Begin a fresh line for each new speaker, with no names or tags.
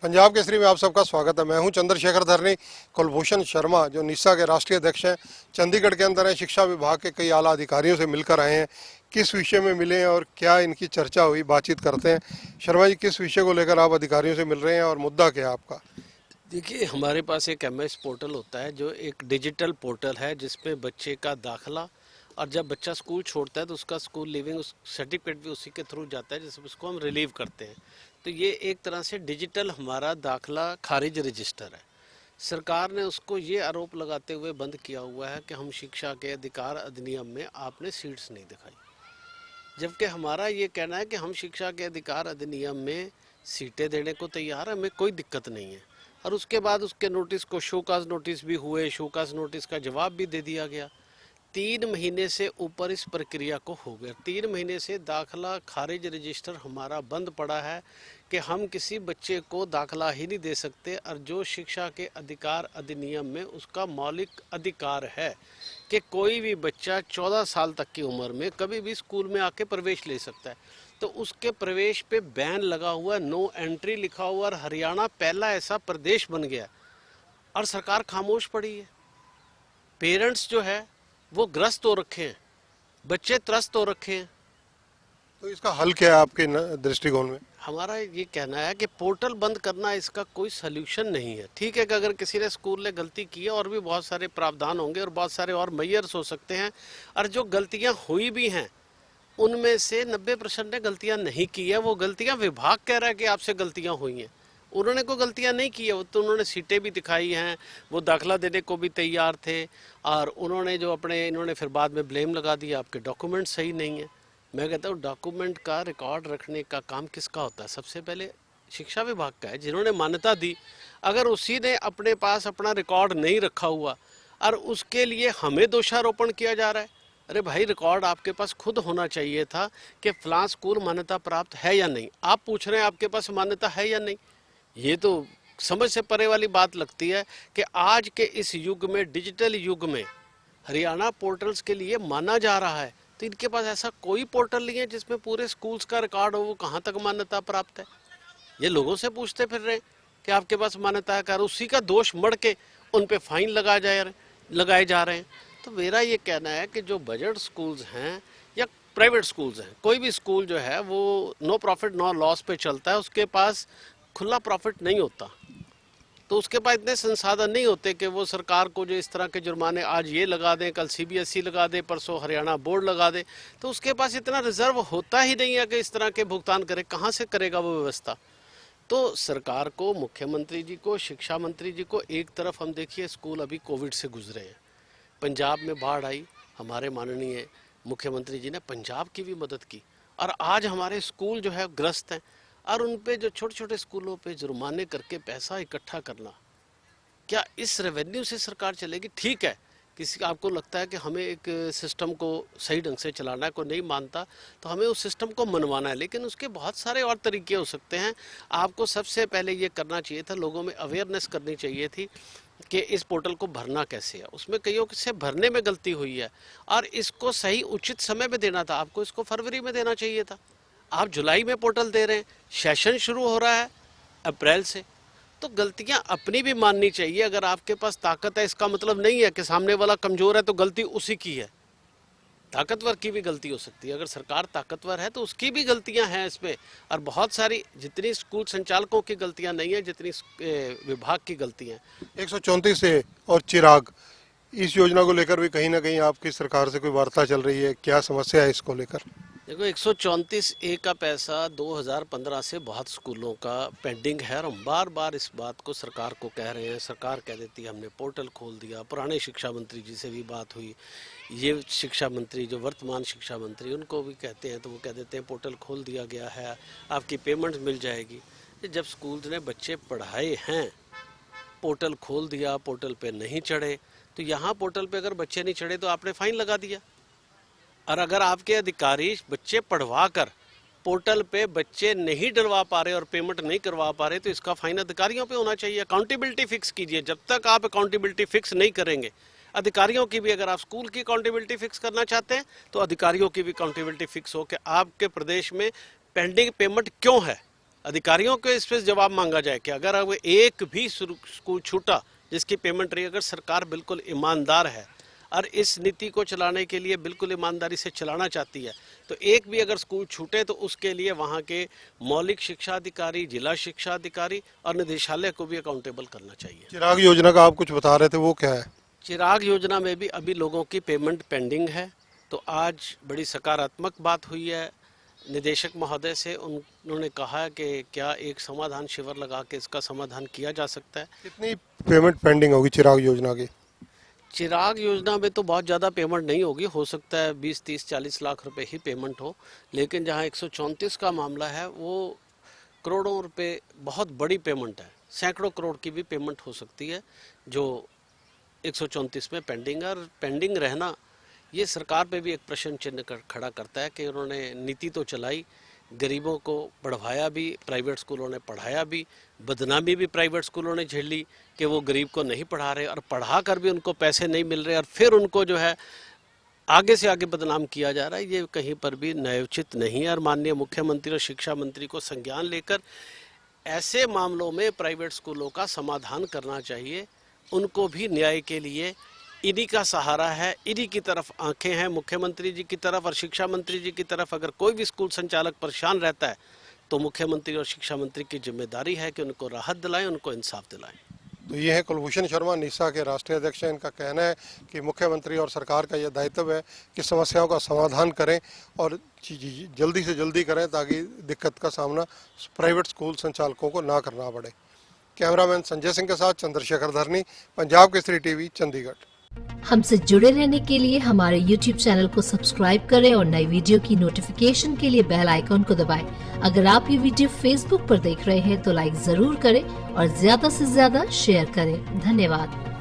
पंजाब केसरी में आप सबका स्वागत है। मैं हूं चंद्रशेखर धरनी। कुलभूषण शर्मा जो निस्सा के राष्ट्रीय अध्यक्ष हैं, चंडीगढ़ के अंदर हैं, शिक्षा विभाग के कई आला अधिकारियों से मिलकर आए हैं। किस विषय में मिले हैं और क्या इनकी चर्चा हुई, बातचीत करते हैं। शर्मा जी, किस विषय को लेकर आप अधिकारियों से मिल रहे हैं और मुद्दा क्या है आपका?
देखिए, हमारे पास एक एमएस पोर्टल होता है जो एक डिजिटल पोर्टल है जिसमें बच्चे का दाखला और जब बच्चा स्कूल छोड़ता है तो उसका स्कूल लिविंग सर्टिफिकेट भी उसी के थ्रू जाता है, जिसमें उसको हम रिलीव करते हैं। तो ये एक तरह से डिजिटल हमारा दाखला खारिज रजिस्टर है। सरकार ने उसको ये आरोप लगाते हुए बंद किया हुआ है कि हम शिक्षा के अधिकार अधिनियम में आपने सीट्स नहीं दिखाई, जबकि हमारा ये कहना है कि हम शिक्षा के अधिकार अधिनियम में सीटें देने को तैयार हैं, हमें कोई दिक्कत नहीं है। और उसके बाद उसके नोटिस को शोकाज नोटिस भी हुए, शोकाज नोटिस का जवाब भी दे दिया गया। 3 महीने से ऊपर इस प्रक्रिया को हो गया। 3 महीने से दाखला खारिज रजिस्टर हमारा बंद पड़ा है कि हम किसी बच्चे को दाखला ही नहीं दे सकते। और जो शिक्षा के अधिकार अधिनियम में उसका मौलिक अधिकार है कि कोई भी बच्चा 14 साल तक की उम्र में कभी भी स्कूल में आके प्रवेश ले सकता है, तो उसके प्रवेश पे बैन लगा हुआ, नो एंट्री लिखा हुआ। और हरियाणा पहला ऐसा प्रदेश बन गया और सरकार खामोश पड़ी है। पेरेंट्स जो है वो ग्रस्त हो रखे हैं, बच्चे त्रस्त हो रखे हैं।
तो इसका हल क्या है आपके दृष्टिकोण में?
हमारा ये कहना है कि पोर्टल बंद करना इसका कोई सल्यूशन नहीं है। ठीक है कि अगर किसी ने स्कूल ने गलती की है, और भी बहुत सारे प्रावधान होंगे और बहुत सारे और मेयर्स हो सकते हैं। और जो गलतियां हुई भी हैं उनमें से 90% ने गलतियां नहीं की है। वो गलतियां विभाग कह रहा है कि आपसे गलतियां हुई हैं, उन्होंने कोई गलतियां नहीं की है। वो तो उन्होंने सीटें भी दिखाई हैं, वो दाखला देने को भी तैयार थे। और उन्होंने जो अपने इन्होंने फिर बाद में ब्लेम लगा दिया आपके डॉक्यूमेंट सही नहीं है। मैं कहता हूँ डॉक्यूमेंट का रिकॉर्ड रखने का काम किसका होता है? सबसे पहले शिक्षा विभाग का है, जिन्होंने मान्यता दी। अगर उसी ने अपने पास अपना रिकॉर्ड नहीं रखा हुआ और उसके लिए हमें दोषारोपण किया जा रहा है, अरे भाई, रिकॉर्ड आपके पास खुद होना चाहिए था कि फलां स्कूल मान्यता प्राप्त है या नहीं। आप पूछ रहे हैं आपके पास मान्यता है या नहीं। ये तो समझ से परे वाली बात लगती है कि आज के इस युग में, डिजिटल युग में, हरियाणा पोर्टल्स के लिए माना जा रहा है। तो इनके पास ऐसा कोई पोर्टल नहीं है जिसमें पूरे स्कूल्स का रिकॉर्ड हो, वो कहाँ तक मान्यता प्राप्त है। ये लोगों से पूछते फिर रहे कि आपके पास मान्यता है, कर उसी का दोष मढ़ के उन पे फाइन लगाए जा रहे हैं। तो मेरा ये कहना है कि जो बजट स्कूल्स हैं या प्राइवेट स्कूल्स हैं, कोई भी स्कूल जो है वो नो प्रॉफिट नो लॉस पे चलता है, उसके पास खुला प्रॉफिट नहीं होता। तो उसके पास इतने संसाधन नहीं होते कि वो सरकार को जो इस तरह के जुर्माने आज ये लगा दें, कल सीबीएसई लगा दे, परसों हरियाणा बोर्ड लगा दे। तो उसके पास इतना रिजर्व होता ही नहीं है कि इस तरह के भुगतान करे। कहाँ से करेगा वो व्यवस्था? तो सरकार को, मुख्यमंत्री जी को, शिक्षा मंत्री जी को, एक तरफ हम देखिए स्कूल अभी कोविड से गुजरे हैं, पंजाब में बाढ़ आई, हमारे माननीय मुख्यमंत्री जी ने पंजाब की भी मदद की। और आज हमारे स्कूल जो है ग्रस्त हैं। और उन पे जो छोटे छोटे स्कूलों पे जुर्माने करके पैसा इकट्ठा करना, क्या इस रेवेन्यू से सरकार चलेगी? ठीक है, किसी आपको लगता है कि हमें एक सिस्टम को सही ढंग से चलाना है, कोई नहीं मानता तो हमें उस सिस्टम को मनवाना है, लेकिन उसके बहुत सारे और तरीके हो सकते हैं। आपको सबसे पहले ये करना चाहिए था, लोगों में अवेयरनेस करनी चाहिए थी कि इस पोर्टल को भरना कैसे है। उसमें कईयों से भरने में गलती हुई है और इसको सही उचित समय में देना था। आपको इसको फरवरी में देना चाहिए था। आप जुलाई में पोर्टल दे रहे हैं, सेशन शुरू हो रहा है अप्रैल से। तो गलतियां अपनी भी माननी चाहिए। अगर आपके पास ताकत है, इसका मतलब नहीं है कि सामने वाला कमजोर है तो गलती उसी की है। ताकतवर की भी गलती हो सकती है। अगर सरकार ताकतवर है तो उसकी भी गलतियां हैं इसमें। और बहुत सारी, जितनी स्कूल संचालकों की गलतियां नहीं है जितनी विभाग की गलतियां।
134 से और चिराग, इस योजना को लेकर भी कहीं ना कहीं आपकी सरकार से कोई वार्ता चल रही है? क्या समस्या है इसको लेकर?
देखो, 134A का पैसा 2015 से बहुत स्कूलों का पेंडिंग है और हम बार बार इस बात को सरकार को कह रहे हैं। सरकार कह देती है हमने पोर्टल खोल दिया। पुराने शिक्षा मंत्री जी से भी बात हुई, ये शिक्षा मंत्री जो वर्तमान शिक्षा मंत्री, उनको भी कहते हैं तो वो कह देते हैं पोर्टल खोल दिया गया है, आपकी पेमेंट मिल जाएगी। जब स्कूल ने बच्चे पढ़ाए हैं, पोर्टल खोल दिया, पोर्टल पे नहीं चढ़े, तो यहाँ पोर्टल पे अगर बच्चे नहीं चढ़े तो आपने फाइन लगा दिया। और अगर आपके अधिकारी बच्चे पढ़वा कर पोर्टल पे बच्चे नहीं डलवा पा रहे और पेमेंट नहीं करवा पा रहे, तो इसका फाइन अधिकारियों पे होना चाहिए। अकाउंटेबिलिटी फिक्स कीजिए। जब तक आप अकाउंटेबिलिटी फिक्स नहीं करेंगे, अधिकारियों की भी, अगर आप स्कूल की अकाउंटेबिलिटी फिक्स करना चाहते हैं तो अधिकारियों की भी अकाउंटेबिलिटी फिक्स हो कि आपके प्रदेश में पेंडिंग पेमेंट क्यों है। अधिकारियों को इस पे जवाब मांगा जाए कि अगर अब एक भी स्कूल छूटा जिसकी पेमेंट रही, अगर सरकार बिल्कुल ईमानदार है और इस नीति को चलाने के लिए बिल्कुल ईमानदारी से चलाना चाहती है, तो एक भी अगर स्कूल छूटे तो उसके लिए वहाँ के मौलिक शिक्षा अधिकारी, जिला शिक्षा अधिकारी और निदेशालय को भी अकाउंटेबल करना चाहिए।
चिराग योजना का आप कुछ बता रहे थे, वो क्या है?
चिराग योजना में भी अभी लोगों की पेमेंट पेंडिंग है, तो आज बड़ी सकारात्मक बात हुई है निदेशक महोदय से। उन्होंने कहा कि क्या एक समाधान शिविर लगा के इसका समाधान किया जा सकता है।
कितनी पेमेंट पेंडिंग होगी चिराग योजना की?
चिराग योजना में तो बहुत ज़्यादा पेमेंट नहीं होगी, हो सकता है 20, 30, 40 लाख रुपए ही पेमेंट हो, लेकिन जहां 134 का मामला है वो करोड़ों रुपए बहुत बड़ी पेमेंट है, सैकड़ों करोड़ की भी पेमेंट हो सकती है जो 134 में पेंडिंग है। और पेंडिंग रहना ये सरकार पे भी एक प्रश्न चिन्ह खड़ा करता है कि उन्होंने नीति तो चलाई, गरीबों को बढ़वाया भी, प्राइवेट स्कूलों ने पढ़ाया भी, बदनामी भी प्राइवेट स्कूलों ने झेल ली कि वो गरीब को नहीं पढ़ा रहे और पढ़ा कर भी उनको पैसे नहीं मिल रहे और फिर उनको जो है आगे से आगे बदनाम किया जा रहा है। ये कहीं पर भी न्यायोचित नहीं है और माननीय मुख्यमंत्री और शिक्षा मंत्री को संज्ञान लेकर ऐसे मामलों में प्राइवेट स्कूलों का समाधान करना चाहिए। उनको भी न्याय के लिए इन्हीं का सहारा है, इन्हीं की तरफ आंखें हैं, मुख्यमंत्री जी की तरफ और शिक्षा मंत्री जी की तरफ। अगर कोई भी स्कूल संचालक परेशान रहता है तो मुख्यमंत्री और शिक्षा मंत्री की जिम्मेदारी है कि उनको राहत दिलाएं, उनको इंसाफ दिलाएं।
तो ये है कुलभूषण शर्मा, निसा के राष्ट्रीय अध्यक्ष हैं। इनका कहना है कि मुख्यमंत्री और सरकार का यह दायित्व है कि समस्याओं का समाधान करें और जल्दी से जल्दी करें ताकि दिक्कत का सामना प्राइवेट स्कूल संचालकों को ना करना पड़े। कैमरामैन संजय सिंह के साथ चंद्रशेखर धरनी, पंजाब केसरी टीवी, चंडीगढ़।
हमसे जुड़े रहने के लिए हमारे YouTube चैनल को सब्सक्राइब करें और नई वीडियो की नोटिफिकेशन के लिए बेल आइकॉन को दबाएं। अगर आप ये वीडियो Facebook पर देख रहे हैं तो लाइक जरूर करें और ज्यादा से ज्यादा शेयर करें। धन्यवाद।